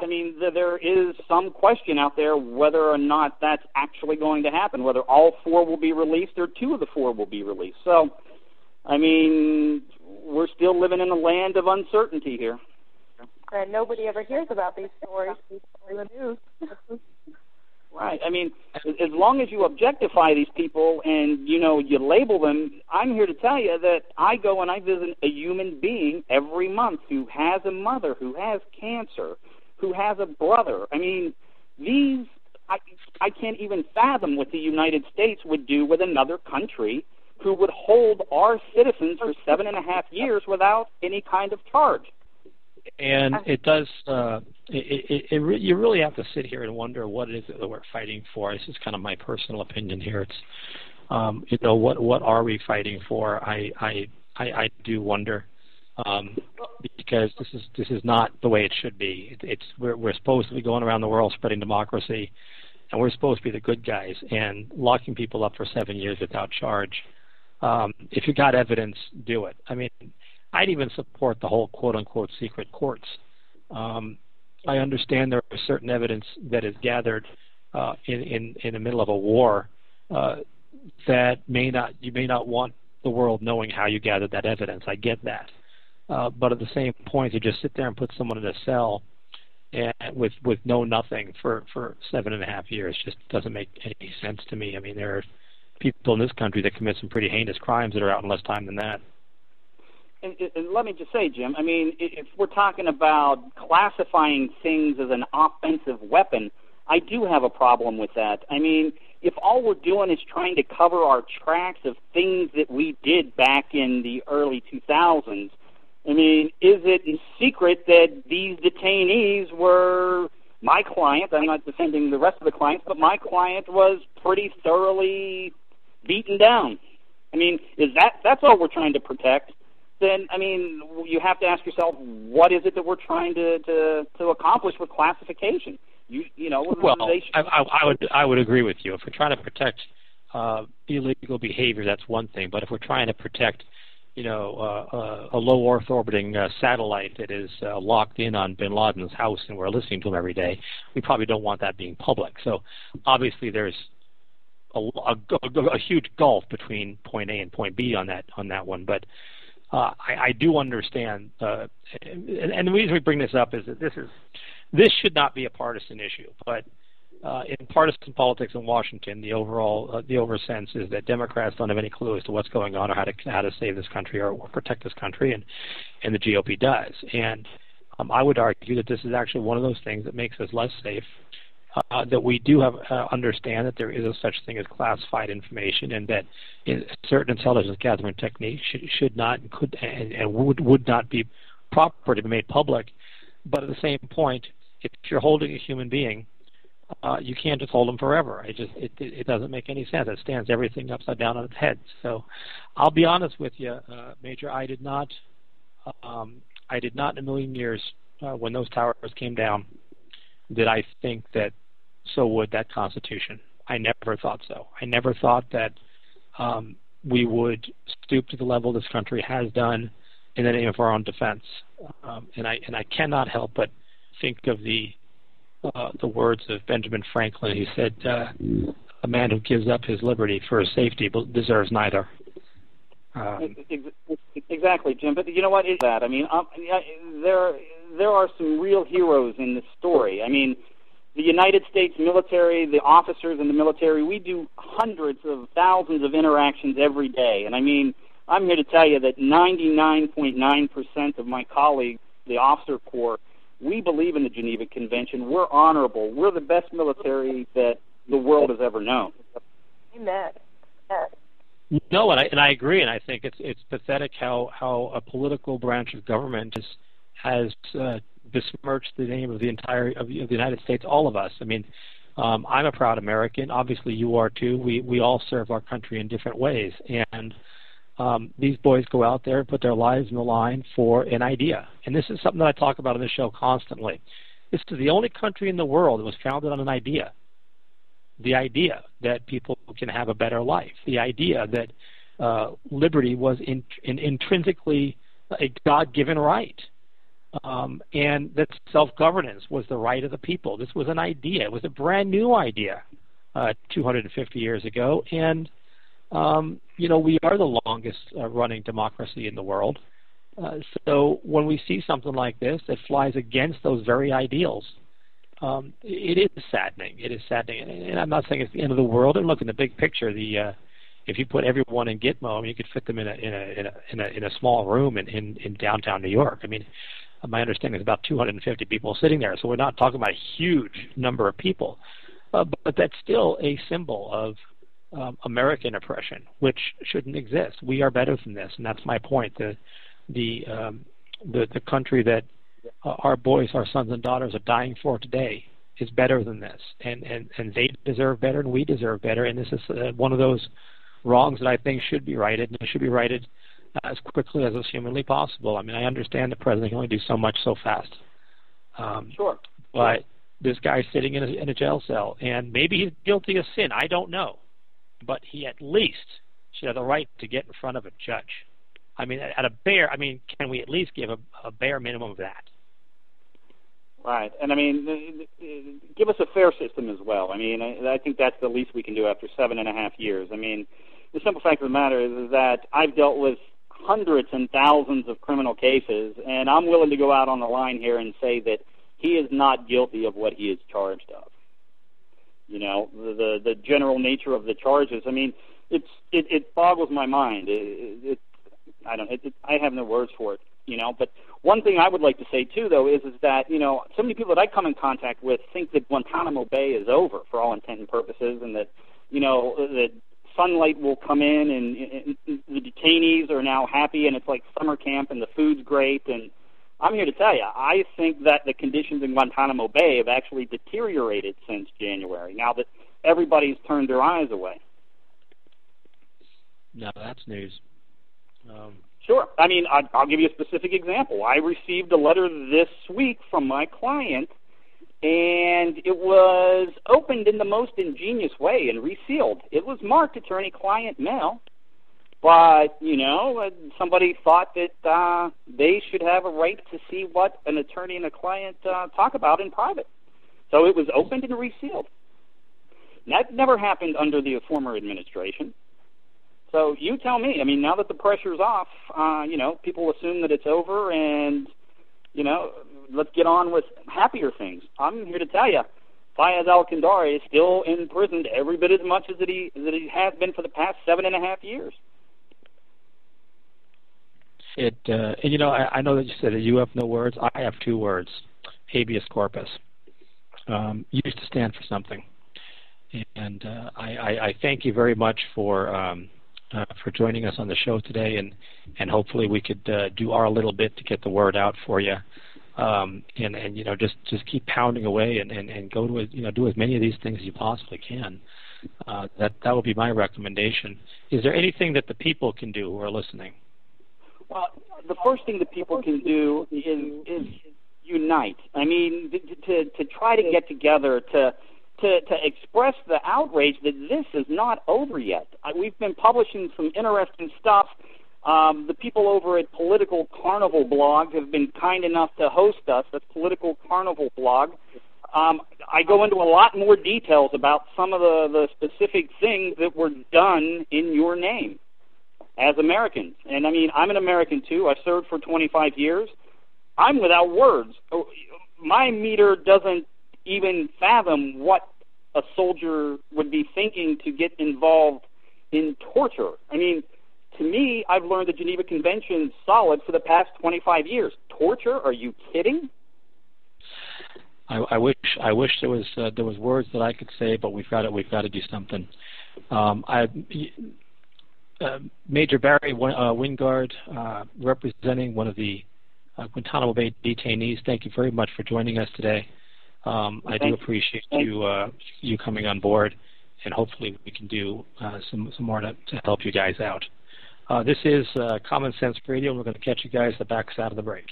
But, I mean, there is some question out there whether or not that's actually going to happen, whether all 4 will be released or 2 of the 4 will be released. So, I mean, we're still living in a land of uncertainty here. And nobody ever hears about these stories in the news. Right. I mean, as long as you objectify these people and, you know, you label them, I'm here to tell you that I go and I visit a human being every month who has a mother, who has cancer, who has a brother. I mean, I can't even fathom what the United States would do with another country who would hold our citizens for 7.5 years without any kind of charge. And it does. You really have to sit here and wonder what it is that we're fighting for. This is kind of my personal opinion here. It's, you know, what are we fighting for? I do wonder, because this is not the way it should be. We're supposed to be going around the world spreading democracy, and we're supposed to be the good guys. And locking people up for 7 years without charge. If you got evidence, do it. I mean, I'd even support the whole quote-unquote secret courts. I understand there is certain evidence that is gathered in the middle of a war that you may not want the world knowing how you gathered that evidence. I get that. But at the same point, to just sit there and put someone in a cell and with nothing for 7.5 years just doesn't make any sense to me. I mean, there are people in this country that commit some pretty heinous crimes that are out in less time than that. And let me just say, Jim, I mean, if we're talking about classifying things as an offensive weapon, I do have a problem with that. I mean, if all we're doing is trying to cover our tracks of things that we did back in the early 2000s, I mean, is it a secret that these detainees were my client? I'm not defending the rest of the clients, but my client was pretty thoroughly beaten down. I mean, that's all we're trying to protect? Then, I mean, you have to ask yourself, what is it that we're trying to accomplish with classification? You know, well, I would agree with you. If we're trying to protect illegal behavior, that's one thing. But if we're trying to protect, you know, a low Earth orbiting satellite that is locked in on Bin Laden's house and we're listening to him every day, we probably don't want that being public. So obviously there's a huge gulf between point A and point B on that one. But I do understand, and the reason we bring this up is that this should not be a partisan issue. But in partisan politics in Washington, the over sense is that Democrats don't have any clue as to what's going on or how to save this country or protect this country, and the GOP does. And I would argue that this is actually one of those things that makes us less safe. That we do have understand that there is a such thing as classified information, and that certain intelligence gathering techniques should not and would not be proper to be made public. But at the same point, if you're holding a human being, you can't just hold them forever. It doesn't make any sense. It stands everything upside down on its head. So, I'll be honest with you, Major. I did not in a million years when those towers came down did I think that so would that Constitution. I never thought so. I never thought that we would stoop to the level this country has done in the name of our own defense. And I cannot help but think of the words of Benjamin Franklin. He said, "A man who gives up his liberty for his safety deserves neither." Exactly, Jim. But you know what is that? I mean, there are some real heroes in this story. I mean, the United States military, the officers in the military, we do hundreds of thousands of interactions every day. And I mean, I'm here to tell you that 99.9% of my colleagues, the officer corps, we believe in the Geneva Convention. We're honorable. We're the best military that the world has ever known. Amen. No, and I agree, and I think it's pathetic how a political branch of government has besmirched the name of the United States. All of us. I mean, I'm a proud American. Obviously, you are too. We all serve our country in different ways, and these boys go out there and put their lives on the line for an idea. And this is something that I talk about on this show constantly. This is the only country in the world that was founded on an idea. The idea that people can have a better life. The idea that liberty was intrinsically a God-given right. and that self-governance was the right of the people. This was an idea. It was a brand new idea 250 years ago, and we are the longest running democracy in the world. So when we see something like this that flies against those very ideals, it is saddening. It is saddening, and I'm not saying it's the end of the world. And look, in the big picture, if you put everyone in Gitmo, I mean, you could fit them in a small room in downtown New York. I mean, my understanding is about 250 people sitting there, so we're not talking about a huge number of people, but that's still a symbol of American oppression, which shouldn't exist. We are better than this, and that's my point. The country that our boys, our sons and daughters are dying for today is better than this, and they deserve better, and we deserve better. And this is one of those wrongs that I think should be righted, and it should be righted as quickly as is humanly possible. I mean, I understand the president can only do so much so fast. Sure. But this guy's sitting in a jail cell, and maybe he's guilty of sin. I don't know, but he at least should have the right to get in front of a judge. I mean, can we at least give a bare minimum of that? Right, and I mean, give us a fair system as well. I mean, I think that's the least we can do after 7.5 years. I mean, the simple fact of the matter is that I've dealt with hundreds and thousands of criminal cases, and I'm willing to go out on the line here and say that he is not guilty of what he is charged of. You know, the general nature of the charges. I mean, it boggles my mind. I have no words for it. You know, but one thing I would like to say too, though, is that so many people that I come in contact with think that Guantanamo Bay is over for all intent and purposes, and that that sunlight will come in and the detainees are now happy and it's like summer camp and the food's great. And I'm here to tell you, I think that the conditions in Guantanamo Bay have actually deteriorated since January. Now that everybody's turned their eyes away. No, that's news. Sure. I mean, I'll give you a specific example. I received a letter this week from my client, and it was opened in the most ingenious way and resealed. It was marked attorney-client mail, but, somebody thought that they should have a right to see what an attorney and a client talk about in private. So it was opened and resealed. That never happened under the former administration. So you tell me. I mean, now that the pressure's off, people assume that it's over, and let's get on with happier things. I'm here to tell you, Fayiz al-Kandari is still imprisoned every bit as much as he has been for the past 7.5 years. I know that you said that you have no words. I have 2 words: habeas corpus. Used to stand for something, and I thank you very much for joining us on the show today, and hopefully we could do our little bit to get the word out for you, and just keep pounding away and go to do as many of these things as you possibly can. That would be my recommendation. Is there anything that the people can do who are listening? Well, the first thing that people can do is unite. I mean, to try to get together to express the outrage that this is not over yet. We've been publishing some interesting stuff. The people over at Political Carnival blog have been kind enough to host us. That's Political Carnival blog. I go into a lot more details about some of the specific things that were done in your name as Americans. And, I mean, I'm an American, too. I served for 25 years. I'm without words. My meter doesn't even fathom what a soldier would be thinking to get involved in torture. I mean, to me, I've learned the Geneva Convention's solid for the past 25 years. Torture? Are you kidding? I wish there was words that I could say, but we've got to do something. Major Barry Wingard, representing one of the Guantanamo Bay detainees, thank you very much for joining us today. I do appreciate you coming on board, and hopefully we can do some more to help you guys out. This is Common Sense Radio, and we're going to catch you guys the backside of the break.